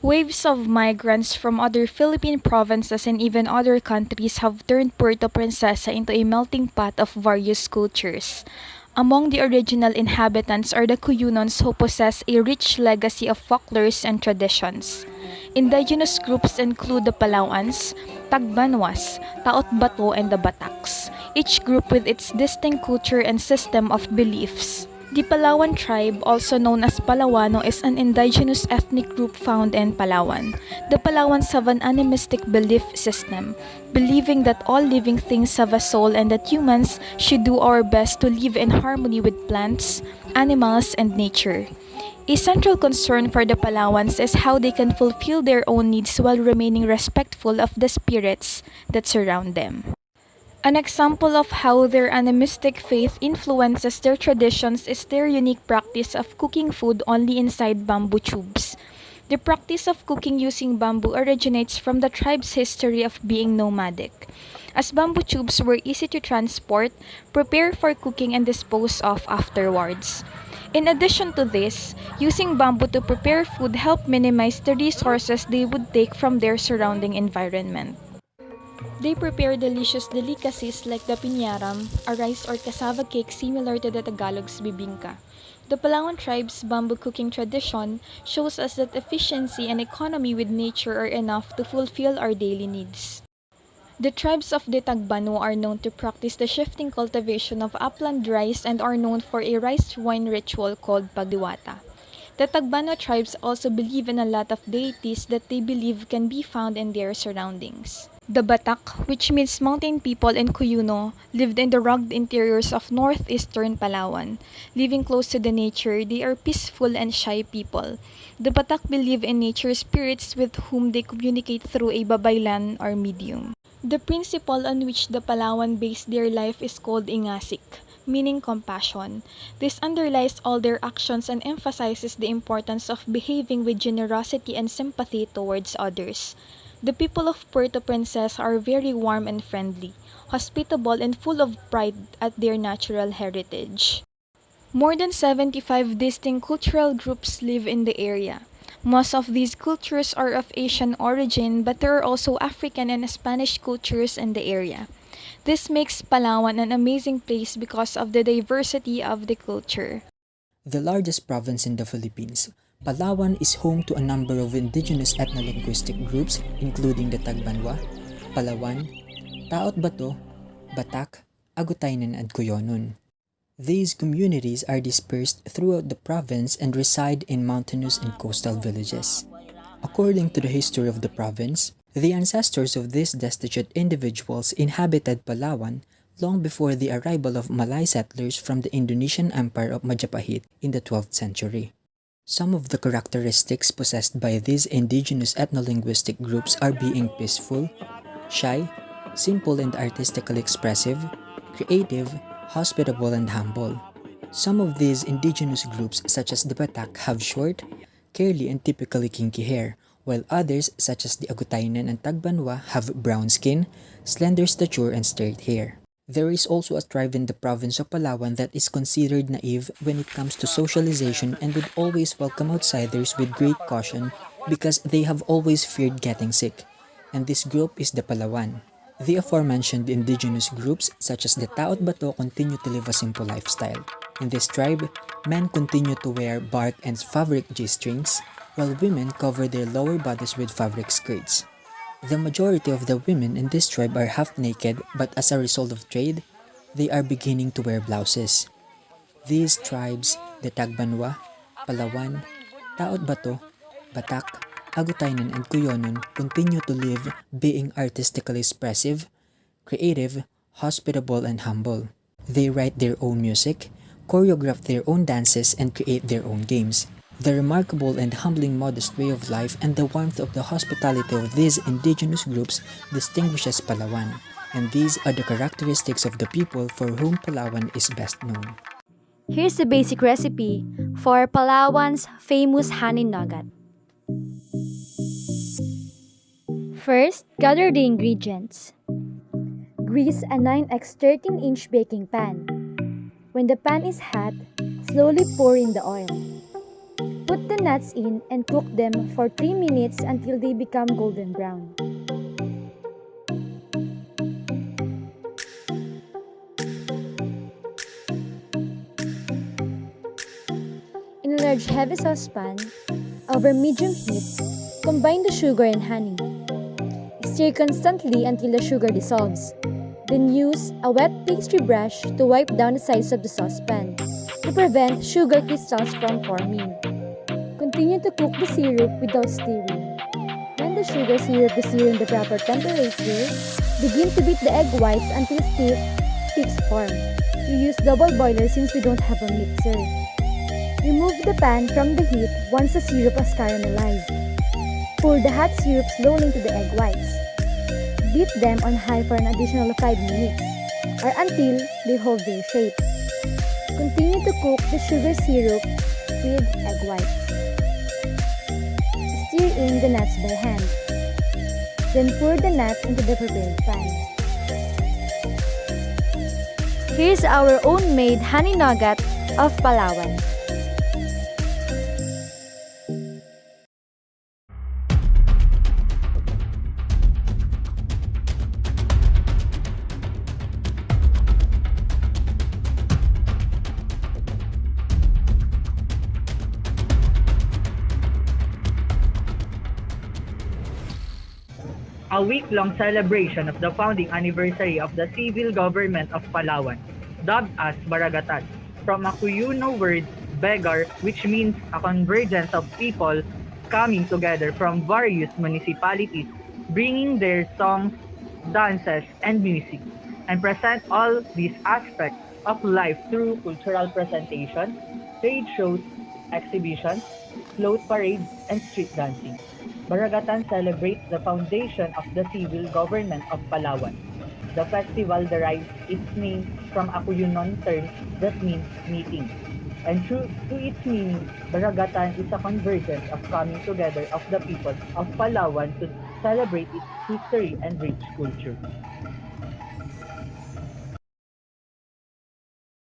Waves of migrants from other Philippine provinces and even other countries have turned Puerto Princesa into a melting pot of various cultures. Among the original inhabitants are the Cuyunons who possess a rich legacy of folklores and traditions. Indigenous groups include the Palawans, Tagbanwas, Taot Bato, and the Bataks, each group with its distinct culture and system of beliefs. The Palawan tribe, also known as Palawano, is an indigenous ethnic group found in Palawan. The Palawans have an animistic belief system, believing that all living things have a soul and that humans should do our best to live in harmony with plants, animals, and nature. A central concern for the Palawans is how they can fulfill their own needs while remaining respectful of the spirits that surround them. An example of how their animistic faith influences their traditions is their unique practice of cooking food only inside bamboo tubes. The practice of cooking using bamboo originates from the tribe's history of being nomadic. As bamboo tubes were easy to transport, prepare for cooking and dispose of afterwards. In addition to this, using bamboo to prepare food helped minimize the resources they would take from their surrounding environment. They prepare delicious delicacies like the piñaram, a rice or cassava cake similar to the Tagalog's bibingka. The Palawan tribe's bamboo cooking tradition shows us that efficiency and economy with nature are enough to fulfill our daily needs. The tribes of the Tagbano are known to practice the shifting cultivation of upland rice and are known for a rice wine ritual called pagdiwata. The Tagbano tribes also believe in a lot of deities that they believe can be found in their surroundings. The Batak, which means mountain people in Cuyuno, lived in the rugged interiors of northeastern Palawan. Living close to the nature, they are peaceful and shy people. The Batak believe in nature spirits with whom they communicate through a babaylan or medium. The principle on which the Palawan base their life is called ingasik, meaning compassion. This underlies all their actions and emphasizes the importance of behaving with generosity and sympathy towards others. The people of Puerto Princesa are very warm and friendly, hospitable and full of pride at their natural heritage. More than 75 distinct cultural groups live in the area. Most of these cultures are of Asian origin, but there are also African and Spanish cultures in the area. This makes Palawan an amazing place because of the diversity of the culture. The largest province in the Philippines, Palawan is home to a number of indigenous ethno-linguistic groups including the Tagbanwa, Palawan, Taot Bato, Batak, Agutaynon, and Cuyonon. These communities are dispersed throughout the province and reside in mountainous and coastal villages. According to the history of the province, the ancestors of these destitute individuals inhabited Palawan long before the arrival of Malay settlers from the Indonesian Empire of Majapahit in the 12th century. Some of the characteristics possessed by these indigenous ethno-linguistic groups are being peaceful, shy, simple and artistically expressive, creative, hospitable, and humble. Some of these indigenous groups, such as the Batak, have short, curly, and typically kinky hair, while others, such as the Agutaynon and Tagbanwa, have brown skin, slender stature, and straight hair. There is also a tribe in the province of Palawan that is considered naive when it comes to socialization and would always welcome outsiders with great caution because they have always feared getting sick, and this group is the Palawan. The aforementioned indigenous groups such as the Taot Bato continue to live a simple lifestyle. In this tribe, men continue to wear bark and fabric G-strings, while women cover their lower bodies with fabric skirts. The majority of the women in this tribe are half naked, but as a result of trade, they are beginning to wear blouses. These tribes, the Tagbanwa, Palawan, Taot Bato, Batak, Agutaynon, and Cuyonon continue to live being artistically expressive, creative, hospitable, and humble. They write their own music, choreograph their own dances, and create their own games. The remarkable and humbling modest way of life and the warmth of the hospitality of these indigenous groups distinguishes Palawan, and these are the characteristics of the people for whom Palawan is best known. Here's the basic recipe for Palawan's famous honey nugget. First, gather the ingredients. Grease a 9x 13-inch baking pan. When the pan is hot, slowly pour in the oil. Put the nuts in and cook them for 3 minutes until they become golden brown. In a large heavy saucepan, over medium heat, combine the sugar and honey. Stir constantly until the sugar dissolves. Then use a wet pastry brush to wipe down the sides of the saucepan to prevent sugar crystals from forming. Continue to cook the syrup without stirring. When the sugar syrup is nearing the proper temperature, begin to beat the egg whites until stiff peaks form. We use double boiler since we don't have a mixer. Remove the pan from the heat once the syrup has caramelized. Pour the hot syrup slowly into the egg whites. Beat them on high for an additional 5 minutes, or until they hold their shape. Continue to cook the sugar syrup with egg whites. Stir in the nuts by hand. Then pour the nuts into the prepared pan. Here's our own made honey nugget of Palawan. A week-long celebration of the founding anniversary of the civil government of Palawan, dubbed as Baragatan, from a Cuyuno word, begar, which means a convergence of people coming together from various municipalities, bringing their songs, dances, and music, and present all these aspects of life through cultural presentation, trade shows, exhibitions, float parades, and street dancing. Baragatan celebrates the foundation of the civil government of Palawan. The festival derives its name from a Cuyunon term that means meeting. And true to its meaning, Baragatan is a convergence of coming together of the people of Palawan to celebrate its history and rich culture.